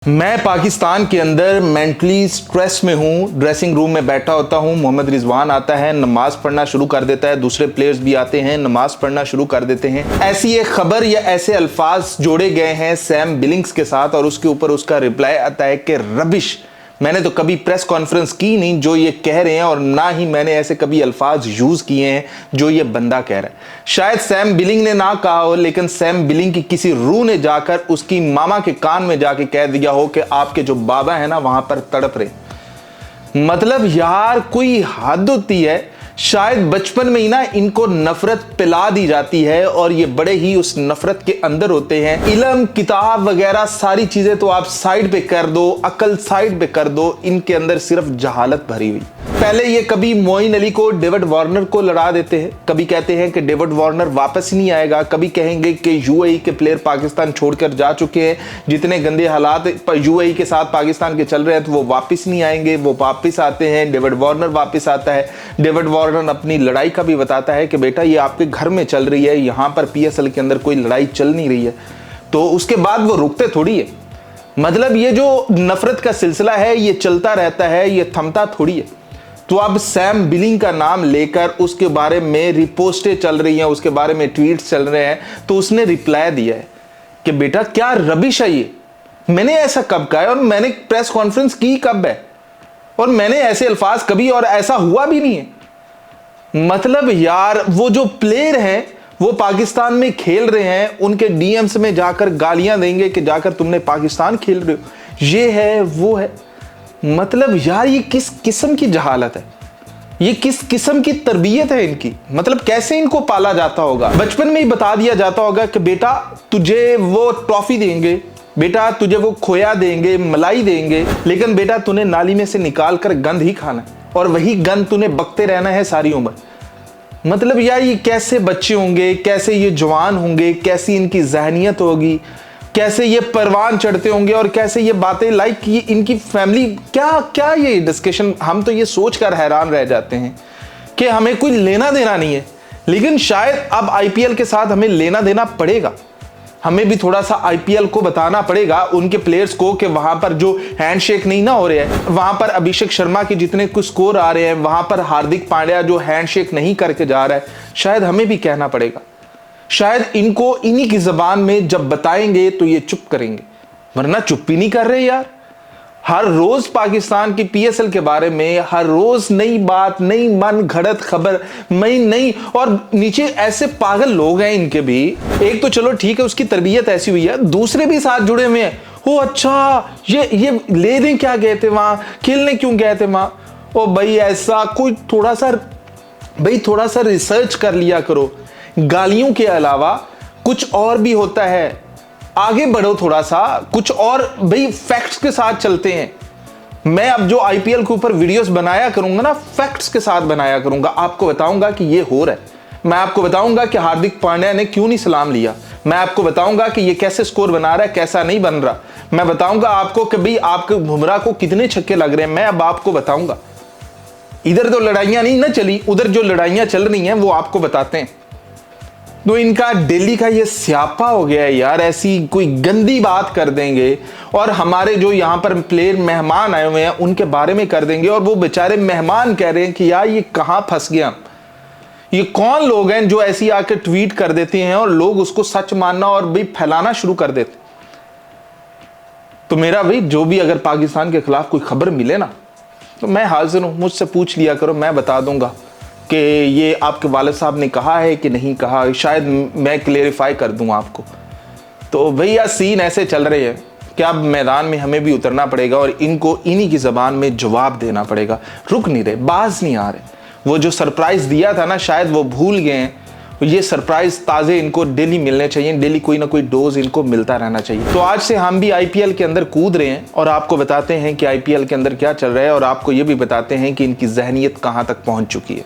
मैं पाकिस्तान के अंदर मेंटली स्ट्रेस में हूँ। ड्रेसिंग रूम में बैठा होता हूँ, मोहम्मद रिजवान आता है, नमाज पढ़ना शुरू कर देता है, दूसरे प्लेयर्स भी आते हैं, नमाज पढ़ना शुरू कर देते हैं। ऐसी एक खबर या ऐसे अल्फाज जोड़े गए हैं सैम बिलिंग्स के साथ और उसके ऊपर उसका रिप्लाई आता है कि रबिश, मैंने तो कभी प्रेस कॉन्फ्रेंस की नहीं जो ये कह रहे हैं और ना ही मैंने ऐसे कभी अल्फाज यूज किए हैं जो ये बंदा कह रहा है। शायद सैम बिलिंग ने ना कहा हो, लेकिन सैम बिलिंग की किसी रूह ने जाकर उसकी मामा के कान में जाके कह दिया हो कि आपके जो बाबा है ना वहां पर तड़प रहे। मतलब यार कोई हद होती है। शायद बचपन में ही ना इनको नफरत पिला दी जाती है और ये बड़े ही उस नफरत के अंदर होते हैं। इल्म, किताब वगैरह सारी चीजें तो आप साइड पे कर दो, अकल साइड पे कर दो, इनके अंदर सिर्फ जहालत भरी हुई। पहले ये कभी मोइन अली को डेविड वार्नर को लड़ा देते हैं, कभी कहते हैं कि डेविड वार्नर वापस ही नहीं आएगा, कभी कहेंगे कि यूएई के प्लेयर पाकिस्तान छोड़कर जा चुके हैं, जितने गंदे हालात यूएई के साथ पाकिस्तान के चल रहे हैं तो वो वापस नहीं आएंगे, वो वापस आते हैं, डेविड वार्नर वापस आता है। डेविड वार्नर अपनी लड़ाई का भी बताता है कि बेटा ये आपके घर में चल रही है, यहां पर पीएसएल के अंदर कोई लड़ाई चल नहीं रही है। तो उसके बाद वो रुकते थोड़ी है। मतलब ये जो नफरत का सिलसिला है ये चलता रहता है, ये थमता थोड़ी है। तो अब सैम बिलिंग का नाम लेकर उसके बारे में रिपोस्टें चल रही हैं, उसके बारे में ट्वीट्स चल रहे हैं, तो उसने रिप्लाई दिया है कि बेटा क्या रबिश है ये, मैंने ऐसा कब कहा है और मैंने प्रेस कॉन्फ्रेंस की कब है और मैंने ऐसे अल्फाज कभी और ऐसा हुआ भी नहीं है। मतलब यार वो जो प्लेयर हैं वो पाकिस्तान में खेल रहे हैं, उनके डीएम्स में जाकर गालियां देंगे कि जाकर तुमने पाकिस्तान खेल रहे हो, ये है वो है। मतलब यार ये किस किस्म की जहालत है, ये किस किस्म की तरबियत है इनकी। मतलब कैसे इनको पाला जाता होगा। बचपन में ही बता दिया जाता होगा कि बेटा तुझे वो ट्रॉफी देंगे, बेटा तुझे वो खोया देंगे, मलाई देंगे, लेकिन बेटा तूने नाली में से निकाल कर गंद ही खाना है और वही गंद तूने बकते रहना है सारी उम्र। मतलब यार ये कैसे बच्चे होंगे, कैसे ये जवान होंगे, कैसी इनकी जहनियत होगी, कैसे ये परवान चढ़ते होंगे और कैसे ये बातें लाइक ये इनकी फैमिली क्या क्या ये डिस्कशन। हम तो ये सोचकर हैरान रह जाते हैं कि हमें कोई लेना देना नहीं है, लेकिन शायद अब आईपीएल के साथ हमें लेना देना पड़ेगा। हमें भी थोड़ा सा आईपीएल को बताना पड़ेगा उनके प्लेयर्स को कि वहां पर जो हैंडशेक नहीं ना हो रहे हैं, वहां पर अभिषेक शर्मा के जितने कुछ स्कोर आ रहे हैं, वहां पर हार्दिक पांड्या जो हैंडशेक नहीं करके जा रहा है, शायद हमें भी कहना पड़ेगा। शायद इनको इन्हीं की जबान में जब बताएंगे तो ये चुप करेंगे, वरना चुप ही नहीं कर रहे यार। हर रोज पाकिस्तान की पीएसएल के बारे में हर रोज नई बात, नई मन घड़त खबर, नई और नीचे ऐसे पागल लोग हैं इनके भी। एक तो चलो ठीक है उसकी तरबियत ऐसी हुई है, दूसरे भी साथ जुड़े हुए हैं। ओ अच्छा ये लेने क्या गए थे वहां, खेलने क्यों गए थे वहां। ओ भाई ऐसा कोई थोड़ा सा रिसर्च कर लिया करो। गालियों के अलावा कुछ और भी होता है, आगे बढ़ो थोड़ा सा, कुछ और भाई फैक्ट्स के साथ चलते हैं। मैं अब जो आईपीएल के ऊपर वीडियोस बनाया करूंगा ना, फैक्ट्स के साथ बनाया करूंगा। आपको बताऊंगा कि ये हो रहा है, मैं आपको बताऊंगा कि हार्दिक पांड्या ने क्यों नहीं सलाम लिया, मैं आपको बताऊंगा कि ये कैसे स्कोर बना रहा है, कैसा नहीं बन रहा, मैं बताऊंगा आपको कि भाई आपके बुमराह को कितने छक्के लग रहे हैं, मैं अब आपको बताऊंगा। इधर तो लड़ाइयां नहीं ना चली, उधर जो लड़ाइयां चल रही हैं वो आपको बताते हैं। तो इनका दिल्ली का ये स्यापा हो गया है यार, ऐसी कोई गंदी बात कर देंगे और हमारे जो यहाँ पर प्लेयर मेहमान आए हुए हैं उनके बारे में कर देंगे और वो बेचारे मेहमान कह रहे हैं कि यार ये कहाँ फंस गया। ये कौन लोग हैं जो ऐसी आकर ट्वीट कर देते हैं और लोग उसको सच मानना और भी फैलाना शुरू कर देते। तो मेरा भाई जो भी अगर पाकिस्तान के खिलाफ कोई खबर मिले ना तो मैं हाजिर हूं, मुझसे पूछ लिया करो, मैं बता दूंगा कि ये आपके वालिद साहब ने कहा है कि नहीं कहा, शायद मैं क्लेरिफाई कर दूं आपको। तो भैया सीन ऐसे चल रहे हैं कि अब मैदान में हमें भी उतरना पड़ेगा और इनको इन्हीं की ज़बान में जवाब देना पड़ेगा। रुक नहीं रहे, बाज नहीं आ रहे। वो जो सरप्राइज़ दिया था ना शायद वो भूल गए हैं। ये सरप्राइज़ ताज़े इनको डेली मिलने चाहिए, डेली कोई ना कोई डोज इनको मिलता रहना चाहिए। तो आज से हम भी आईपीएल के अंदर कूद रहे हैं और आपको बताते हैं कि आईपीएल के अंदर क्या चल रहा है और आपको ये भी बताते हैं कि इनकी जहनियत कहाँ तक पहुँच चुकी है।